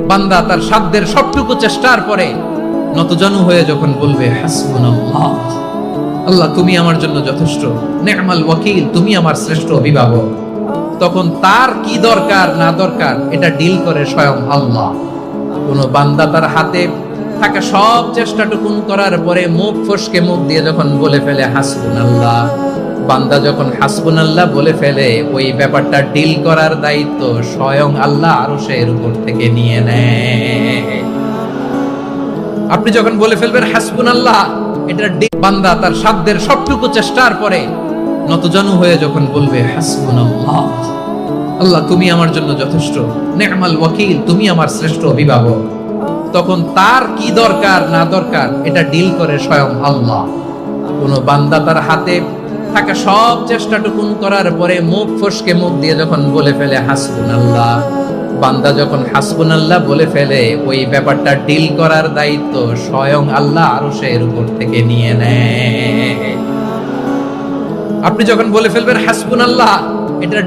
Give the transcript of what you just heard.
বান্দা তার সাধ্যের সবটুকু চেষ্টার পরে নতজানু হয়ে যখন বলবে হাসবুনাল্লাহ, আল্লাহ তুমি আমার জন্য যথেষ্ট, নে'মাল ওয়াকিল তুমি আমার শ্রেষ্ঠ অভিভাবক, তখন তার কি দরকার না দরকার এটা ডিল করে স্বয়ং আল্লাহ। কোন বান্দা তার হাতে থাকা সব চেষ্টাটুকুন করার পরে মুখ ফসকে মুখ দিয়ে যখন বলে ফেলে হাসবুনাল্লাহ, বান্দা যখন হাসবুনাল্লাহ বলে ফেলে ওই ব্যাপারটা ডিল করার দায়িত্ব স্বয়ং আল্লাহ আরশের উপর থেকে নিয়ে নেয়। আপনি যখন বলে ফেলবেন হাসবুনাল্লাহ, এটা বান্দা তার সাধ্যের সবটুকু চেষ্টার পরে নতজানু হয়ে যখন বলবে হাসবুনাল্লাহ, আল্লাহ তুমি আমার জন্য যথেষ্ট, নে'মাল ওয়াকিল তুমি আমার শ্রেষ্ঠ অভিভাবক, তখন তার কি দরকার না দরকার এটা ডিল করে স্বয়ং আল্লাহ। কোন বান্দা তার হাতে থাকা সব চেষ্টাটুকুন করার পরে মুখ ফসকে মুখ দিয়ে যখন বলে ফেলে হাসবুনাল্লাহ, বান্দা যখন হাসবুনাল্লাহ বলে ফেলে ওই ব্যাপারটা ডিল করার দায়িত্ব স্বয়ং আল্লাহ আরশের উপর থেকে নিয়ে নেয়। আপনি যখন বলে ফেলবেন হাসবুনাল্লাহ, এটা